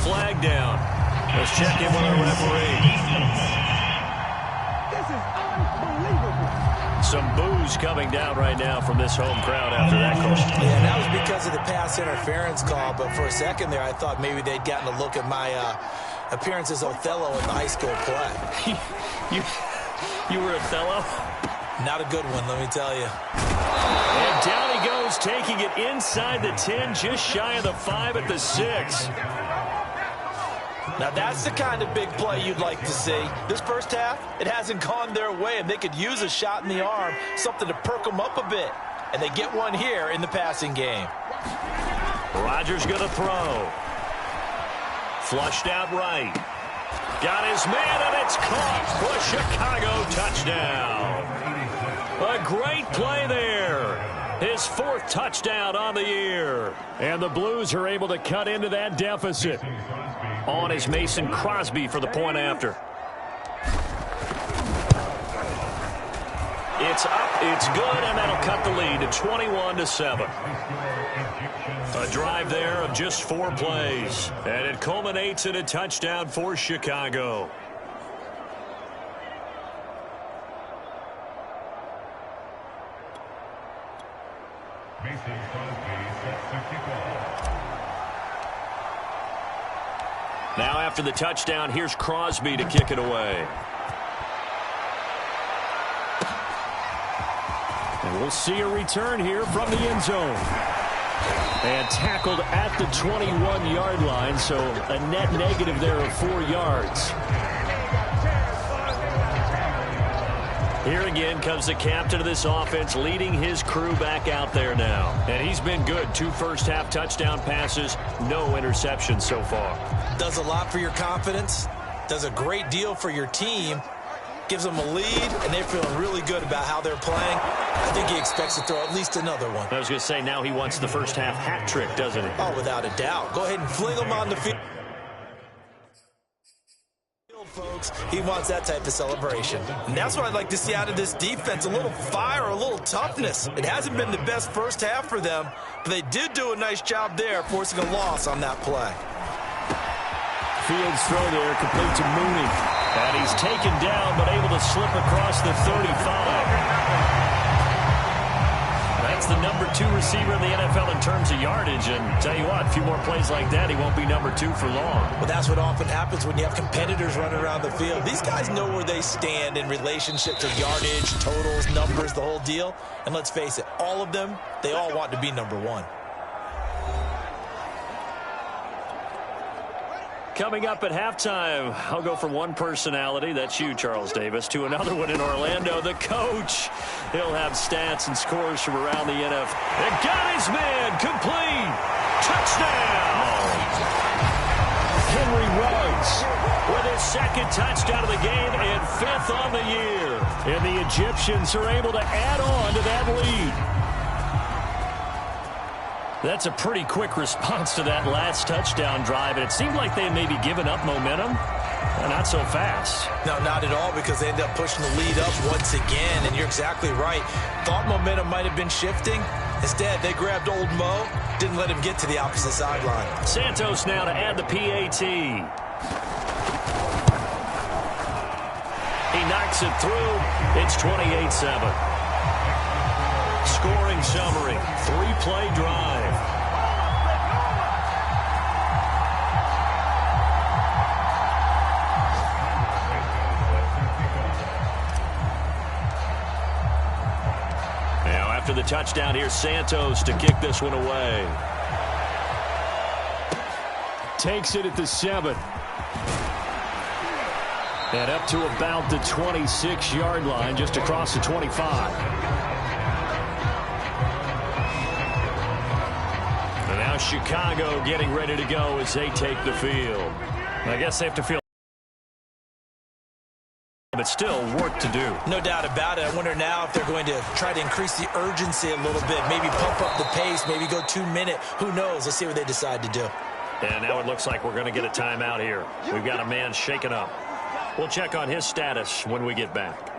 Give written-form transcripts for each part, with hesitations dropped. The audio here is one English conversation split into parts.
flag down. Let's check in with our referee. This is unbelievable. Some boos coming down right now from this home crowd after that call. Yeah, and that was because of the pass interference call. But for a second there, I thought maybe they'd gotten a look at my appearance as Othello in the high school play. You were Othello? Not a good one, let me tell you. And down he goes, taking it inside the 10, just shy of the 5 at the 6. Now that's the kind of big play you'd like to see. This first half, it hasn't gone their way, and they could use a shot in the arm, something to perk them up a bit. And they get one here in the passing game. Rodgers going to throw. Flushed out right. Got his man, and it's caught for a Chicago touchdown. A great play there. His 4th touchdown on the year. And the Blues are able to cut into that deficit. On is Mason Crosby for the point after. It's up, it's good, and that'll cut the lead to 21-7. A drive there of just 4 plays. And it culminates in a touchdown for Chicago. Now after the touchdown, here's Crosby to kick it away. And we'll see a return here from the end zone. And tackled at the 21-yard line, so a net negative there of 4 yards. Here again comes the captain of this offense, leading his crew back out there now. And he's been good. 2 first-half touchdown passes, no interceptions so far. Does a lot for your confidence, does a great deal for your team, gives them a lead, and they're feeling really good about how they're playing. I think he expects to throw at least another one. I was going to say, now he wants the first-half hat trick, doesn't he? Oh, without a doubt. Go ahead and fling them on the field. Folks, he wants that type of celebration. And that's what I'd like to see out of this defense, a little fire, a little toughness. It hasn't been the best first half for them, but they did do a nice job there, forcing a loss on that play. Fields throw there, complete to Mooney. And he's taken down, but able to slip across the 35. That's the number 2 receiver in the NFL in terms of yardage. And tell you what, a few more plays like that, he won't be number 2 for long. Well, that's what often happens when you have competitors running around the field. These guys know where they stand in relationship to yardage, totals, numbers, the whole deal. And let's face it, all of them, they all want to be number 1. Coming up at halftime, I'll go from one personality, that's you, Charles Davis, to another one in Orlando, the coach. He'll have stats and scores from around the NFL. And got his man, complete, touchdown! Henry Ruggs with his 2nd touchdown of the game and 5th on the year. And the Egyptians are able to add on to that lead. That's a pretty quick response to that last touchdown drive, and it seemed like they may be giving up momentum. Not so fast. No, not at all, because they end up pushing the lead up once again, and you're exactly right. Thought momentum might have been shifting. Instead, they grabbed old Mo, didn't let him get to the opposite sideline. Santos now to add the PAT. He knocks it through. It's 28-7. Scoring summary, 3-play drive. Now after the touchdown, here's Santos to kick this one away. Takes it at the 7. And up to about the 26-yard line, just across the 25. And now Chicago getting ready to go as they take the field. I guess they have to feel, but still work to do. No doubt about it. I wonder now if they're going to try to increase the urgency a little bit, maybe pump up the pace, maybe go 2-minute. Who knows? Let's see what they decide to do. And now it looks like we're going to get a timeout here. We've got a man shaken up. We'll check on his status when we get back.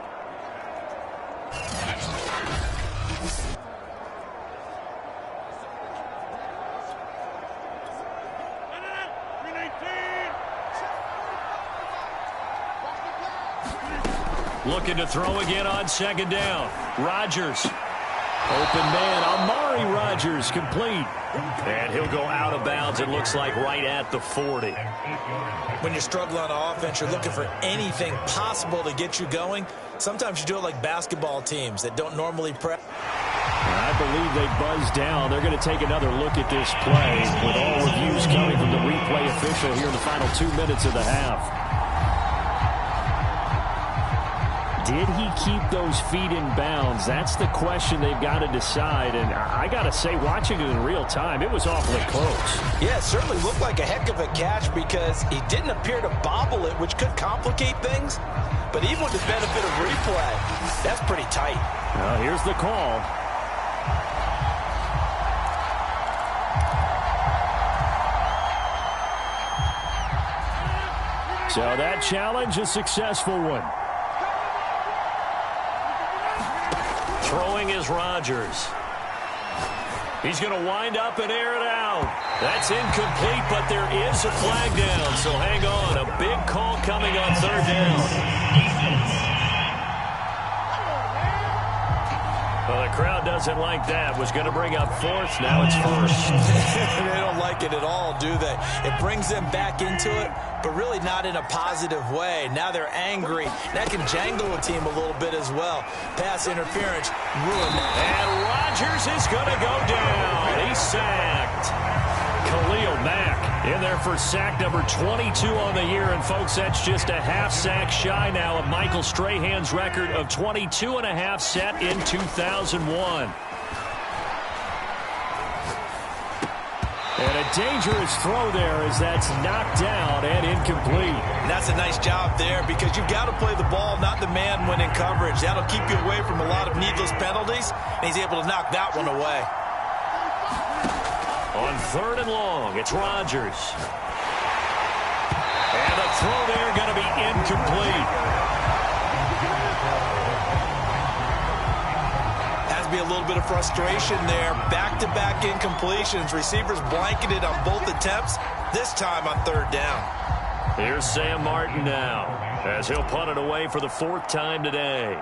Looking to throw again on second down. Rodgers. Open man, Amari Rodgers, complete. And he'll go out of bounds, it looks like, right at the 40. When you're struggling on offense, you're looking for anything possible to get you going. Sometimes you do it like basketball teams that don't normally prep. I believe they buzzed down. They're going to take another look at this play with all reviews coming from the replay official here in the final 2 minutes of the half. Did he keep those feet in bounds? That's the question they've got to decide. And I got to say, watching it in real time, it was awfully close. Yeah, it certainly looked like a heck of a catch because he didn't appear to bobble it, which could complicate things. But even with the benefit of replay, that's pretty tight. Here's the call. So that challenge, a successful one. Throwing is Rodgers. He's going to wind up and air it out. That's incomplete, but there is a flag down, so hang on. A big call coming on third down. Well, the crowd doesn't like that. Was going to bring up fourth. Now it's first. They don't like it at all, do they? It brings them back into it, but really not in a positive way. Now they're angry. That can jangle a team a little bit as well. Pass interference ruined that. And Rodgers is going to go down. He's sacked. Khalil Mack in there for sack number 22 on the year. And, folks, that's just a half sack shy now of Michael Strahan's record of 22 and a half set in 2001. And a dangerous throw there as that's knocked down and incomplete. And that's a nice job there because you've got to play the ball, not the man when in coverage. That'll keep you away from a lot of needless penalties, and he's able to knock that one away. On third and long, it's Rodgers. And the throw there going to be incomplete. Has to be a little bit of frustration there. Back-to-back incompletions. Receivers blanketed on both attempts, this time on third down. Here's Sam Martin now, as he'll punt it away for the fourth time today.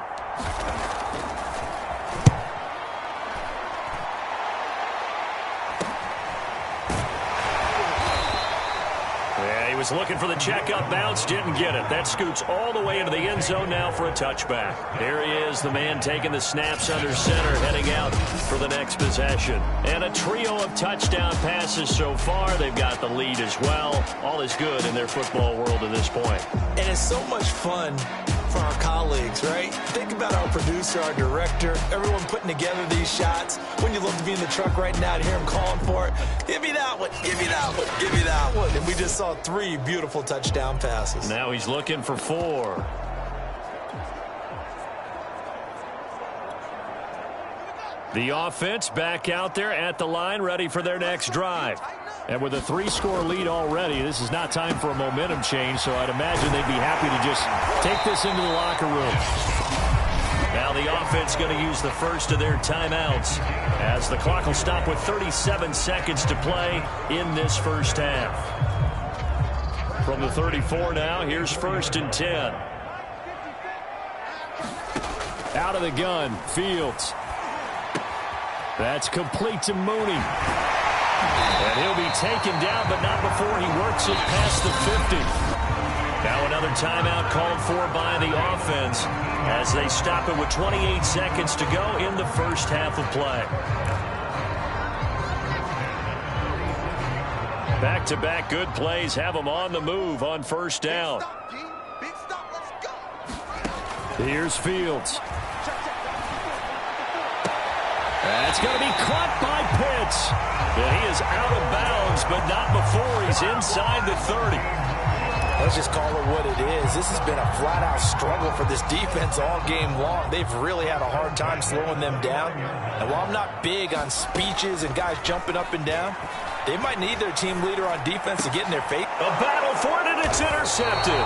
He was looking for the checkup bounce, didn't get it. That scoots all the way into the end zone now for a touchback. There he is, the man taking the snaps under center, heading out for the next possession. And a trio of touchdown passes so far. They've got the lead as well. All is good in their football world at this point. And it's so much fun for our colleagues, right? Think about our producer, our director, everyone putting together these shots. When you love to be in the truck right now and hear him calling for it, give me that one, give me that one, give me that one. And we just saw 3 beautiful touchdown passes. Now he's looking for 4. The offense back out there at the line, ready for their next drive. And with a 3-score lead already, this is not time for a momentum change, so I'd imagine they'd be happy to just take this into the locker room. Now the offense going to use the first of their timeouts as the clock will stop with 37 seconds to play in this first half. From the 34 now, here's 1st and 10. Out of the gun, Fields. That's complete to Mooney. And he'll be taken down, but not before he works it past the 50. Now another timeout called for by the offense as they stop it with 28 seconds to go in the first half of play. Back-to-back good plays have them on the move on first down. Here's Fields. That's going to be caught by Pitts. And he is out of bounds, but not before he's inside the 30. Let's just call it what it is. This has been a flat-out struggle for this defense all game long. They've really had a hard time slowing them down. And while I'm not big on speeches and guys jumping up and down, they might need their team leader on defense to get in their face. A battle for it, and it's intercepted.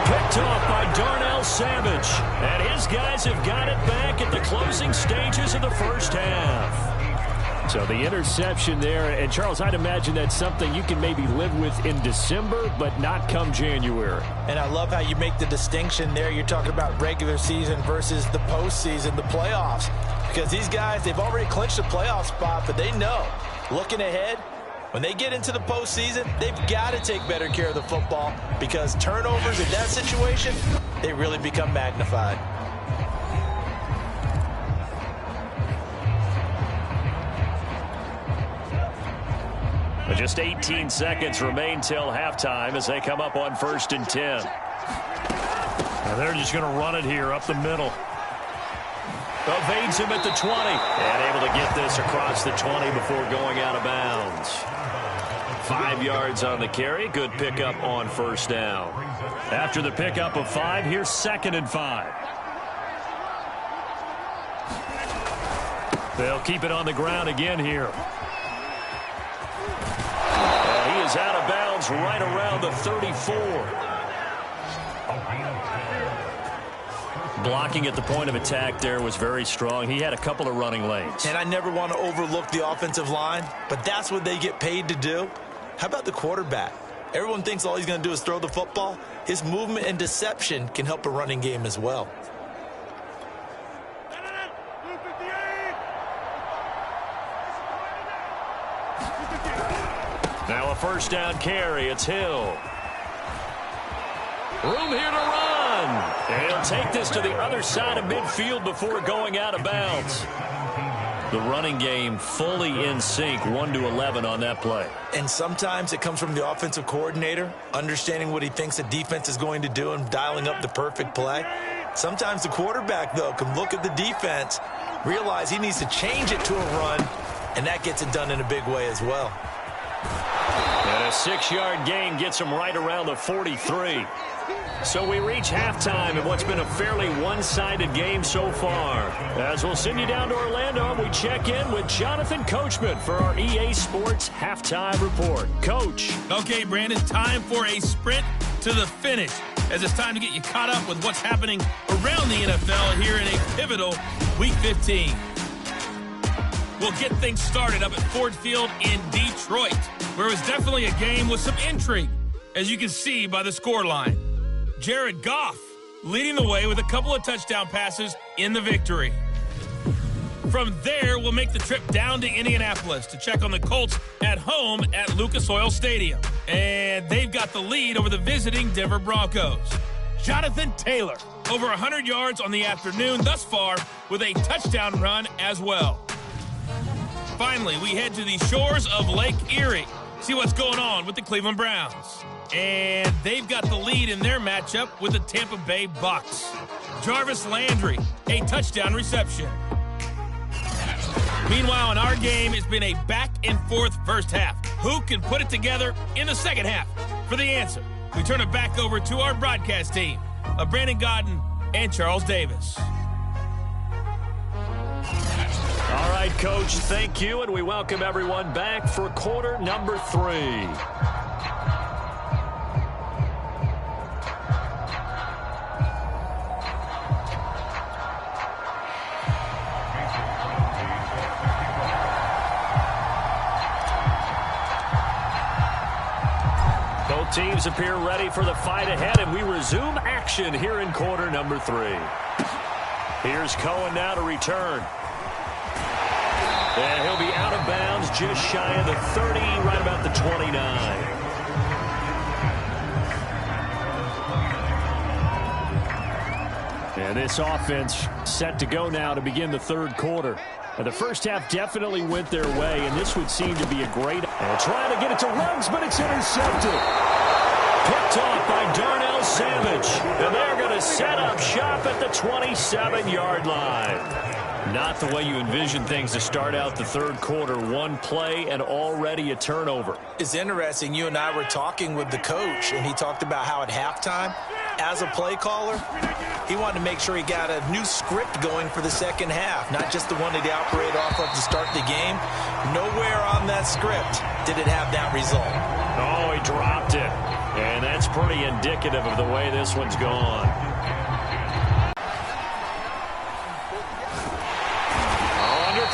Picked off by Darnell Savage. And his guys have got it back at the closing stages of the first half. So the interception there, and Charles, I'd imagine that's something you can maybe live with in December, but not come January. And I love how you make the distinction there. You're talking about regular season versus the postseason, the playoffs. Because these guys, they've already clinched a playoff spot, but they know, looking ahead, when they get into the postseason, they've got to take better care of the football because turnovers in that situation, they really become magnified. Just 18 seconds remain till halftime as they come up on 1st and 10. And they're just going to run it here up the middle. Evades him at the 20. And able to get this across the 20 before going out of bounds. 5 yards on the carry. Good pickup on 1st down. After the pickup of 5, here's 2nd and 5. They'll keep it on the ground again here. He is out of bounds right around the 34. Blocking at the point of attack there was very strong. He had a couple of running lanes. And I never want to overlook the offensive line, but that's what they get paid to do. How about the quarterback? Everyone thinks all he's going to do is throw the football. His movement and deception can help a running game as well. Now a 1st down carry. It's Hill. Room here to run. And he'll take this to the other side of midfield before going out of bounds. The running game fully in sync, 1-11 on that play. And sometimes it comes from the offensive coordinator, understanding what he thinks the defense is going to do and dialing up the perfect play. Sometimes the quarterback, though, can look at the defense, realize he needs to change it to a run, and that gets it done in a big way as well. And a 6-yard gain gets him right around the 43. So we reach halftime in what's been a fairly one-sided game so far. As we'll send you down to Orlando, we check in with Jonathan Coachman for our EA Sports Halftime Report. Coach. Okay, Brandon, time for a sprint to the finish, as it's time to get you caught up with what's happening around the NFL here in a pivotal Week 15. We'll get things started up at Ford Field in Detroit, where it was definitely a game with some intrigue, as you can see by the scoreline. Jared Goff leading the way with a couple of touchdown passes in the victory. From there, we'll make the trip down to Indianapolis to check on the Colts at home at Lucas Oil Stadium. And they've got the lead over the visiting Denver Broncos. Jonathan Taylor, over 100 yards on the afternoon thus far with a touchdown run as well. Finally, we head to the shores of Lake Erie, see what's going on with the Cleveland Browns. And they've got the lead in their matchup with the Tampa Bay Bucs. Jarvis Landry, a touchdown reception. Meanwhile, in our game, it's been a back-and-forth first half. Who can put it together in the second half? For the answer, we turn it back over to our broadcast team of Brandon Godden and Charles Davis. All right, Coach, thank you, and we welcome everyone back for quarter number 3. Both teams appear ready for the fight ahead, and we resume action here in quarter number 3. Here's Cohen now to return. And he'll be out of bounds just shy of the 30, right about the 29. And this offense set to go now to begin the third quarter. And the first half definitely went their way, and this would seem to be a great... And trying to get it to Ruggs, but it's intercepted. Picked off by Darnell Savage. And they're going to set up shop at the 27-yard line. Not the way you envision things to start out the third quarter. One play and already a turnover. It's interesting. You and I were talking with the coach, and he talked about how at halftime, as a play caller, he wanted to make sure he got a new script going for the second half, not just the one that he operated off of to start the game. Nowhere on that script did it have that result. Oh, he dropped it. And that's pretty indicative of the way this one's gone.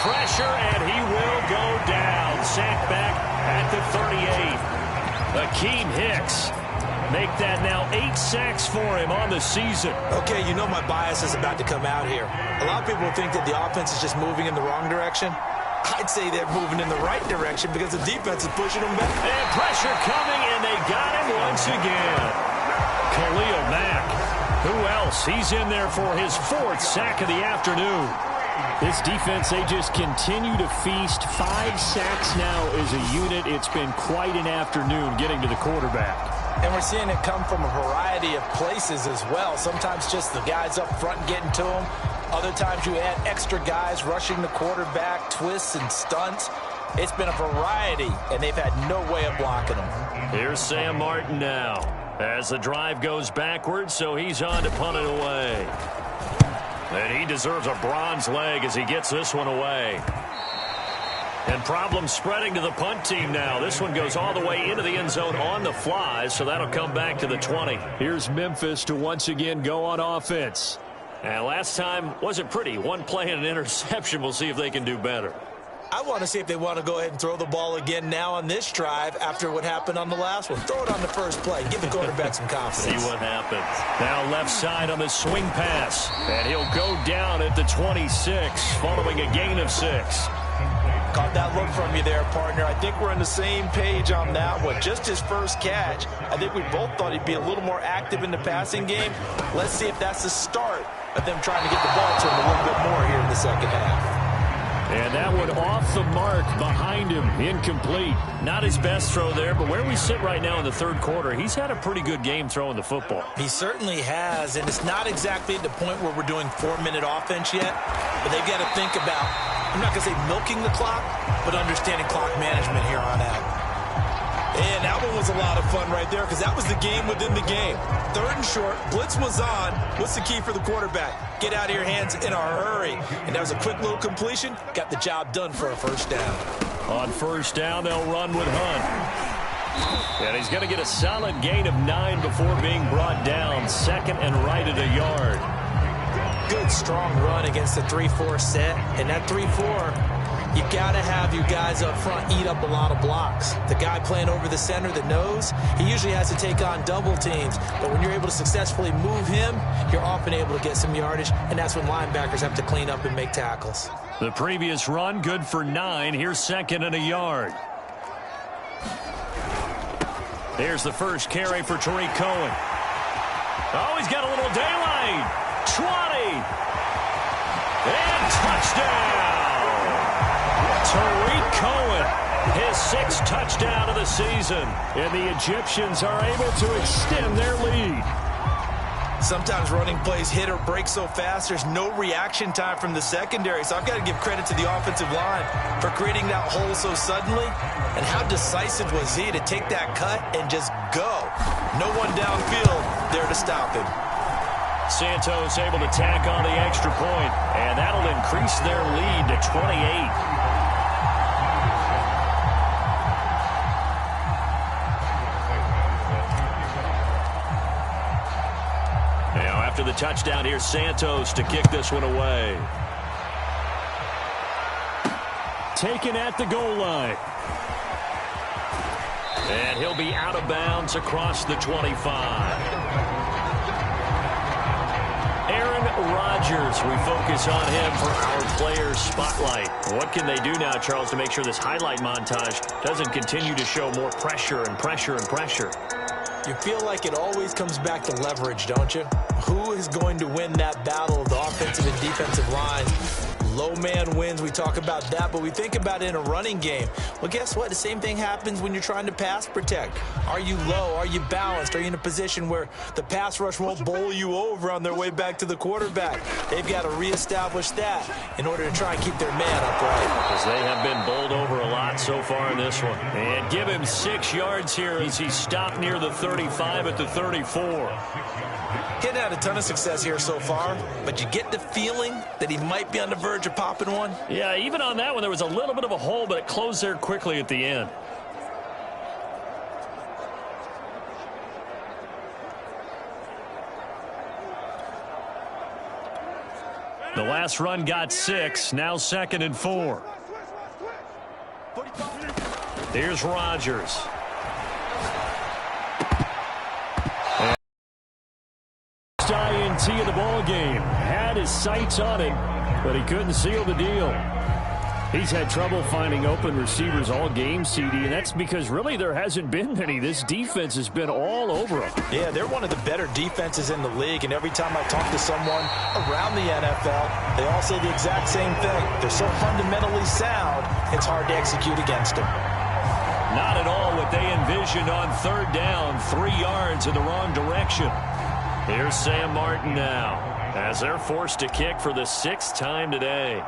pressure, and he will go down. Sacked back at the 38. Akeem Hicks. Make that now 8 sacks for him on the season. Okay, you know my bias is about to come out here. A lot of people think that the offense is just moving in the wrong direction. I'd say they're moving in the right direction because the defense is pushing them back. And pressure coming, and they got him once again. Khalil Mack. Who else? He's in there for his 4th sack of the afternoon. This defense, they just continue to feast. 5 sacks now as a unit. It's been quite an afternoon getting to the quarterback. And we're seeing it come from a variety of places as well. Sometimes just the guys up front getting to him. Other times you add extra guys rushing the quarterback, twists and stunts. It's been a variety, and they've had no way of blocking him. Here's Sam Martin now as the drive goes backwards, so he's on to punt it away. And he deserves a bronze leg as he gets this one away. And problems spreading to the punt team now. This one goes all the way into the end zone on the fly, so that'll come back to the 20. Here's Memphis to once again go on offense. And last time wasn't pretty. One play and an interception. We'll see if they can do better. I want to see if they want to go ahead and throw the ball again now on this drive after what happened on the last one. Throw it on the first play. Give the quarterback some confidence. See what happens. Now left side on the swing pass. And he'll go down at the 26 following a gain of 6. Caught that look from you there, partner. I think we're on the same page on that one. Just his first catch. I think we both thought he'd be a little more active in the passing game. Let's see if that's the start of them trying to get the ball to him a little bit more here in the second half. And that one off the mark behind him. Incomplete. Not his best throw there, but where we sit right now in the third quarter, he's had a pretty good game throwing the football. He certainly has, and it's not exactly at the point where we're doing 4-minute offense yet, but they've got to think about, I'm not going to say milking the clock, but understanding clock management here on out. And that one was a lot of fun right there because that was the game within the game. 3rd and short, blitz was on. What's the key for the quarterback? Get out of your hands in a hurry. And that was a quick little completion. Got the job done for a first down. On first down, they'll run with Hunt. And he's going to get a solid gain of 9 before being brought down. 2nd and right at a yard. Good, strong run against the 3-4 set. And that 3-4... you got to have your guys up front eat up a lot of blocks. The guy playing over the center, the nose, he usually has to take on double teams. But when you're able to successfully move him, you're often able to get some yardage, and that's when linebackers have to clean up and make tackles. The previous run, good for 9. Here's 2nd and a yard. Here's the first carry for Tariq Cohen. Oh, he's got a little daylight. 20. And touchdown. Tariq Cohen, his 6th touchdown of the season. And the Egyptians are able to extend their lead. Sometimes running plays hit or break so fast, there's no reaction time from the secondary. So I've got to give credit to the offensive line for creating that hole so suddenly. And how decisive was he to take that cut and just go? No one downfield there to stop him. Santos able to tack on the extra point, and that'll increase their lead to 28. After the touchdown, here's Santos to kick this one away. Taken at the goal line. And he'll be out of bounds across the 25. Aaron Rodgers, we focus on him for our players spotlight. What can they do now, Charles, to make sure this highlight montage doesn't continue to show more pressure and pressure and pressure? You feel like it always comes back to leverage, don't you? Who is going to win that battle of the offensive and defensive lines? Low man wins. We talk about that, but we think about it in a running game. Well, guess what? The same thing happens when you're trying to pass protect. Are you low? Are you balanced? Are you in a position where the pass rush won't bowl you over on their way back to the quarterback? They've got to reestablish that in order to try and keep their man upright. Because they have been bowled over a lot so far in this one. And give him 6 yards here as he stopped near the 35 at the 34. Getting had a ton of success here so far, but you get the feeling that he might be on the verge of popping one. Yeah, even on that one, there was a little bit of a hole, but it closed there quickly at the end. The last run got 6. Now 2nd and 4. Here's Rodgers. INT of the ball game. Had his sights on it, but he couldn't seal the deal. He's had trouble finding open receivers all game, CD, and that's because really there hasn't been many. This defense has been all over them. Yeah, they're one of the better defenses in the league, and every time I talk to someone around the NFL, they all say the exact same thing. They're so fundamentally sound, it's hard to execute against them. Not at all what they envisioned on 3rd down, 3 yards in the wrong direction. Here's Sam Martin now, as they're forced to kick for the 6th time today.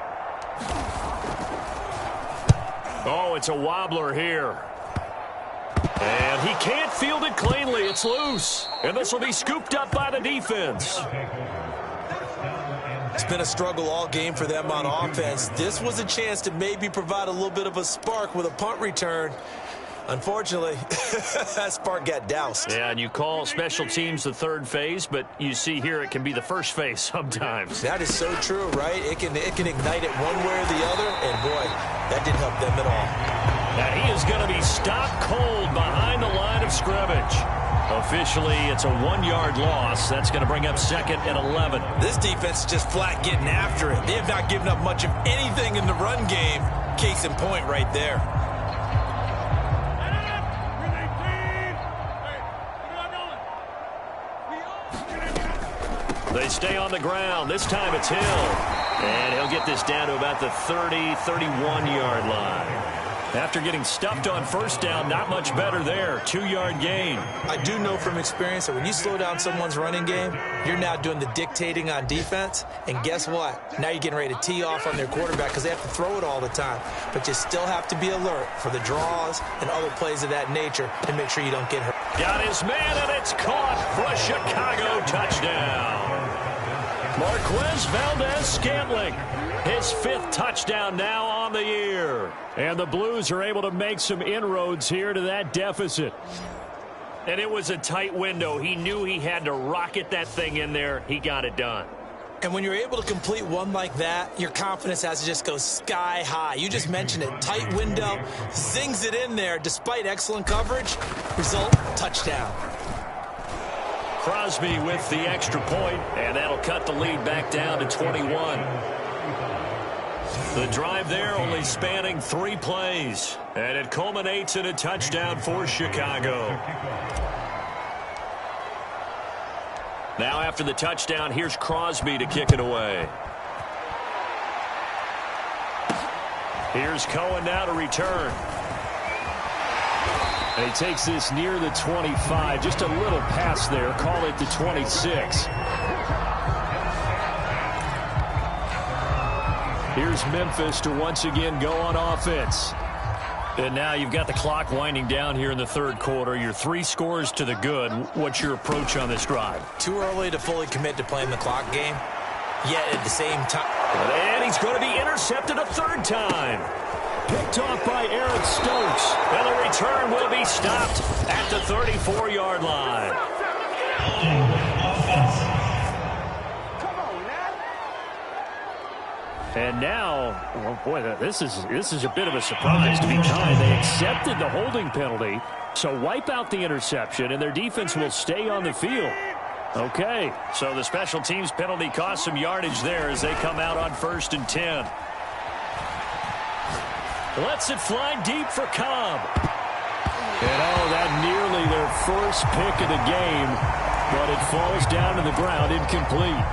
Oh, it's a wobbler here. And he can't field it cleanly. It's loose. And this will be scooped up by the defense. It's been a struggle all game for them on offense. This was a chance to maybe provide a little bit of a spark with a punt return. Unfortunately, that spark got doused. Yeah, and you call special teams the 3rd phase, but you see here it can be the 1st phase sometimes. That is so true, right? It can ignite it one way or the other, and boy, that didn't help them at all. And he is going to be stopped cold behind the line of scrimmage. Officially, it's a 1-yard loss. That's going to bring up 2nd and 11. This defense is just flat getting after it. They have not given up much of anything in the run game. Case in point right there. They stay on the ground. This time it's Hill. And he'll get this down to about the 31-yard line. After getting stuffed on 1st down, not much better there. 2-yard gain. I do know from experience that when you slow down someone's running game, you're now doing the dictating on defense. And guess what? Now you're getting ready to tee off on their quarterback because they have to throw it all the time. But you still have to be alert for the draws and other plays of that nature to make sure you don't get hurt. Got his man, and it's caught for a Chicago touchdown. Marquez Valdez-Scantling, his 5th touchdown now on the year. And the Blues are able to make some inroads here to that deficit. And it was a tight window. He knew he had to rocket that thing in there. He got it done. And when you're able to complete one like that, your confidence has to just go sky high. You just mentioned it. Tight window, zings it in there despite excellent coverage. Result, touchdown. Crosby with the extra point, and that'll cut the lead back down to 21. The drive there only spanning 3 plays, and it culminates in a touchdown for Chicago. Now after the touchdown, here's Crosby to kick it away. Here's Cohen now to return. And he takes this near the 25. Just a little pass there. Call it the 26. Here's Memphis to once again go on offense. And now you've got the clock winding down here in the 3rd quarter. Your 3 scores to the good. What's your approach on this drive? Too early to fully commit to playing the clock game. Yet at the same time. And he's going to be intercepted a 3rd time. Picked off by Eric Stokes. And the return will be stopped at the 34-yard line. And now, oh boy, this is a bit of a surprise to be kind. They accepted the holding penalty, so wipe out the interception, and their defense will stay on the field. Okay, so the special teams penalty cost some yardage there as they come out on 1st and 10. Lets it fly deep for Cobb. And that nearly their first pick of the game, but it falls down to the ground incomplete.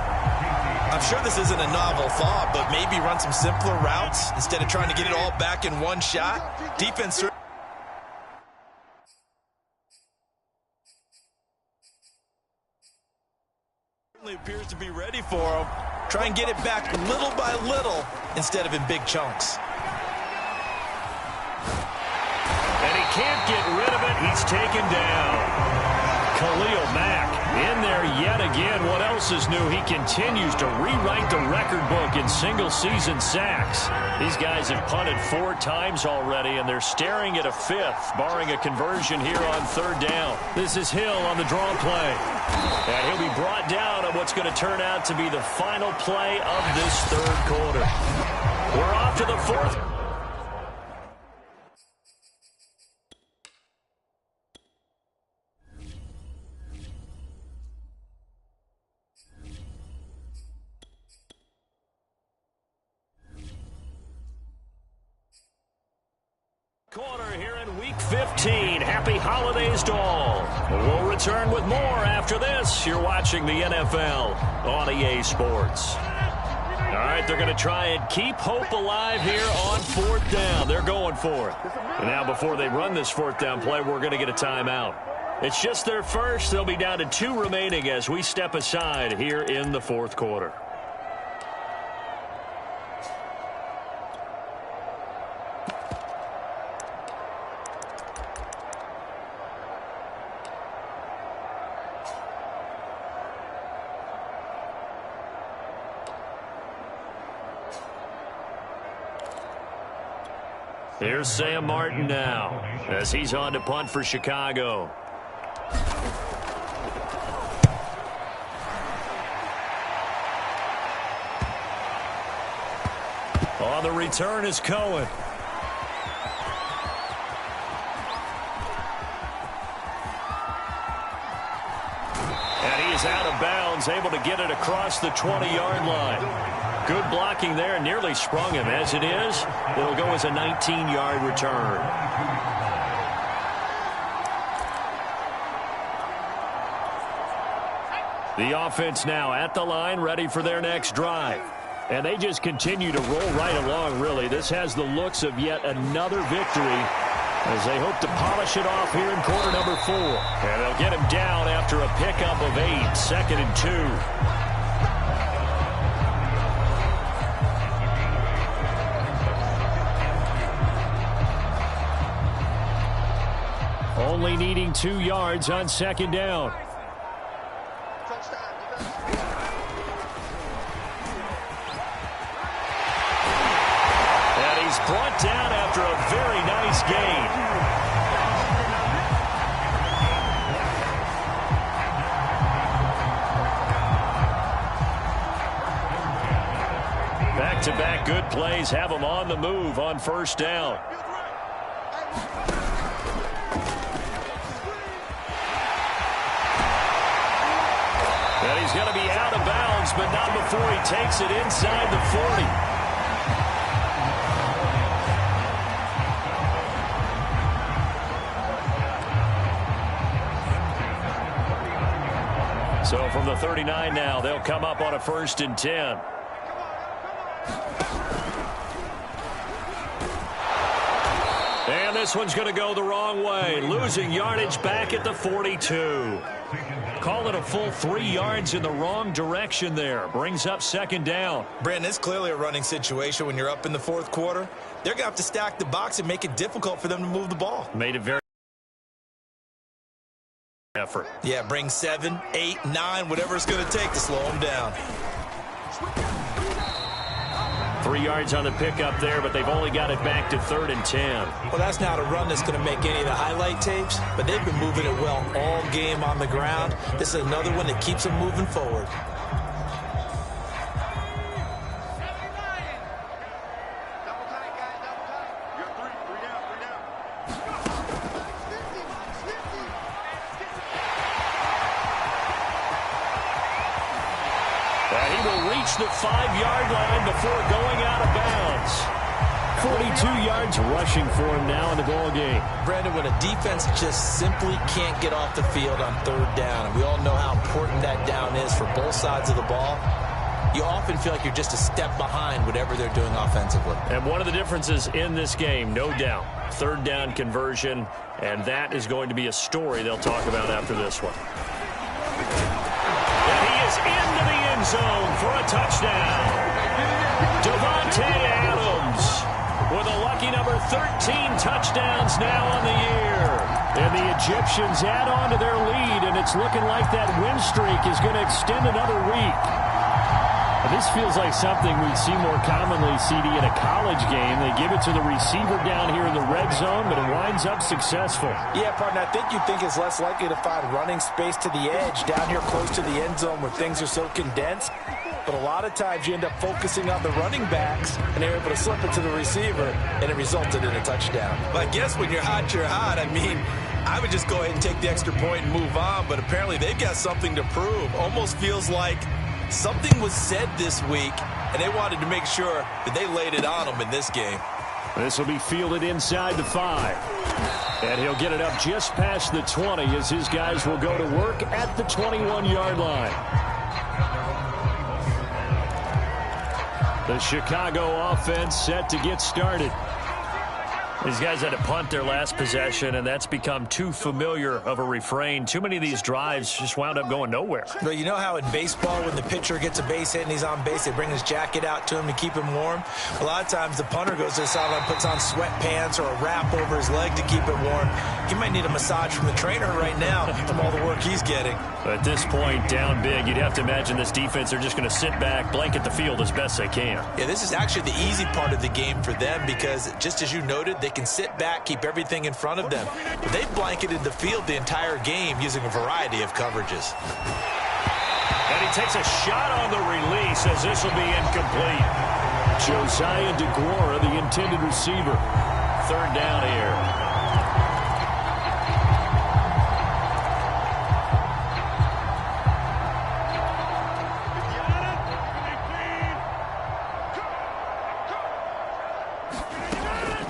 I'm sure this isn't a novel thought, but maybe run some simpler routes instead of trying to get it all back in one shot. Defense certainly appears to be ready for him. Try and get it back little by little instead of in big chunks. And he can't get rid of it. He's taken down. Khalil Mack in there yet again. What else is new? He continues to rewrite the record book in single-season sacks. These guys have punted 4 times already, and they're staring at a 5th, barring a conversion here on 3rd down. This is Hill on the draw play. And he'll be brought down on what's going to turn out to be the final play of this 3rd quarter. We're off to the 4th. Quarter here in Week 15. Happy holidays to all. We'll return with more after this. You're watching the NFL on EA Sports. All right, they're going to try and keep hope alive here on 4th down. They're going for it. And now before they run this 4th down play, we're going to get a timeout. It's just their first. They'll be down to 2 remaining as we step aside here in the 4th quarter. Here's Sam Martin now as he's on to punt for Chicago. On the return is Cohen. And he is out of bounds, able to get it across the 20-yard line. Good blocking there, nearly sprung him. As it is, it'll go as a 19-yard return. The offense now at the line, ready for their next drive. And they just continue to roll right along, really. This has the looks of yet another victory as they hope to polish it off here in quarter number 4. And they'll get him down after a pickup of 8, 2nd and 2. Only needing 2 yards on 2nd down. And he's brought down after a very nice gain. Back-to-back good plays have him on the move on 1st down. And he's going to be out of bounds, but not before he takes it inside the 40. So from the 39 now, they'll come up on a 1st and 10. And this one's going to go the wrong way, losing yardage back at the 42. Call it a full 3 yards in the wrong direction there. Brings up 2nd down. Brandon, it's clearly a running situation when you're up in the 4th quarter. They're going to have to stack the box and make it difficult for them to move the ball. Made it very effort. Yeah, bring 7, 8, 9, whatever it's going to take to slow them down. 3 yards on the pickup there, but they've only got it back to 3rd and 10. Well, that's not a run that's going to make any of the highlight tapes, but they've been moving it well all game on the ground. This is another one that keeps them moving forward. And he will reach the 5-yard line before going out of bounds. 42 yards rushing for him now in the ball game. Brandon, when a defense just simply can't get off the field on 3rd down, and we all know how important that down is for both sides of the ball, you often feel like you're just a step behind whatever they're doing offensively. And one of the differences in this game, no doubt, 3rd down conversion, and that is going to be a story they'll talk about after this one. And he is into the end zone for a touchdown. Davante Adams with a lucky number 13 touchdowns now on the year. And the Egyptians add on to their lead, and it's looking like that win streak is going to extend another week. This feels like something we'd see more commonly, CD, in a college game. They give it to the receiver down here in the red zone, but it winds up successful. Yeah, partner, I think you think it's less likely to find running space to the edge down here close to the end zone where things are so condensed. But a lot of times you end up focusing on the running backs, and they're able to slip it to the receiver, and it resulted in a touchdown. But I guess when you're hot, you're hot. I mean, I would just go ahead and take the extra point and move on, but apparently they've got something to prove. Almost feels like something was said this week, and they wanted to make sure that they laid it on them in this game. This will be fielded inside the 5. And he'll get it up just past the 20 as his guys will go to work at the 21-yard line. The Chicago offense set to get started. These guys had to punt their last possession, and that's become too familiar of a refrain. Too many of these drives just wound up going nowhere. Well, you know how in baseball when the pitcher gets a base hit and he's on base, they bring his jacket out to him to keep him warm? A lot of times the punter goes to the sideline, puts on sweatpants or a wrap over his leg to keep it warm. He might need a massage from the trainer right now from all the work he's getting. At this point, down big, you'd have to imagine this defense are just going to sit back, blanket the field as best they can. Yeah, this is actually the easy part of the game for them because, just as you noted, they can sit back, keep everything in front of them. But they've blanketed the field the entire game using a variety of coverages. And he takes a shot on the release as this will be incomplete. Josiah DeGuara, the intended receiver. 3rd down here.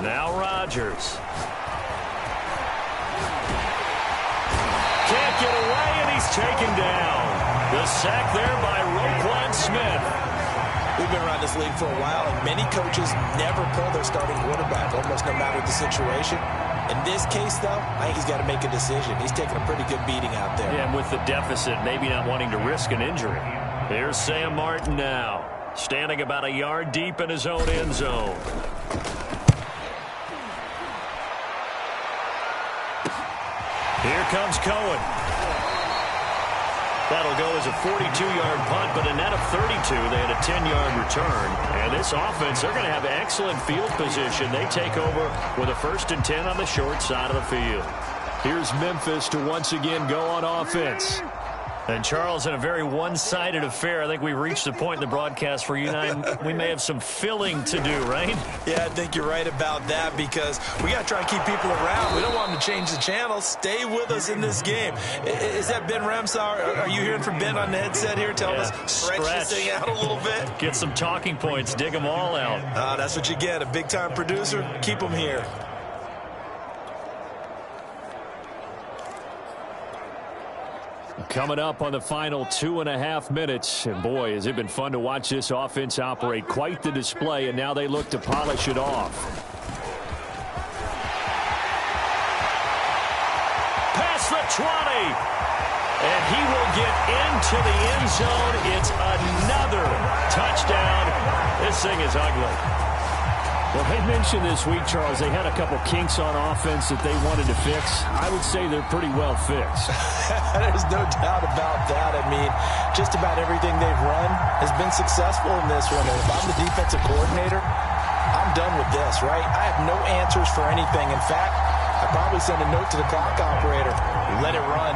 Now Rodgers. Can't get away, and he's taken down. The sack there by Roquan Smith. We've been around this league for a while, and many coaches never pull their starting quarterback, almost no matter the situation. In this case, though, I think he's got to make a decision. He's taking a pretty good beating out there. Yeah, and with the deficit, maybe not wanting to risk an injury. Here's Sam Martin now, standing about a yard deep in his own end zone. Here comes Cohen. That'll go as a 42-yard punt, but a net of 32. They had a 10-yard return. And this offense, they're going to have excellent field position. They take over with a 1st and 10 on the short side of the field. Here's Memphis to once again go on offense. And, Charles, in a very one-sided affair, I think we've reached the point in the broadcast where you and I, we may have some filling to do, right? Yeah, I think you're right about that because we got to try and keep people around. We don't want them to change the channel. Stay with us in this game. Is that Ben Ramsar? Are you hearing from Ben on the headset here telling us stretch this thing out a little bit? Get some talking points. Dig them all out. That's what you get. A big-time producer. Keep them here. Coming up on the final 2.5 minutes. And boy, has it been fun to watch this offense operate. Quite the display, and now they look to polish it off. Past the 20. And he will get into the end zone. It's another touchdown. This thing is ugly. Well, they mentioned this week, Charles, they had a couple kinks on offense that they wanted to fix. I would say they're pretty well fixed. There's no doubt about that. I mean, just about everything they've run has been successful in this one. And if I'm the defensive coordinator, I'm done with this, right? I have no answers for anything. In fact, I'd probably send a note to the clock operator. Let it run.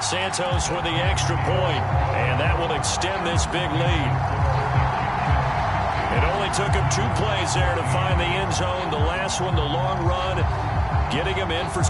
Santos with the extra point, and that will extend this big lead. It only took him 2 plays there to find the end zone. The last one, the long run, getting him in for...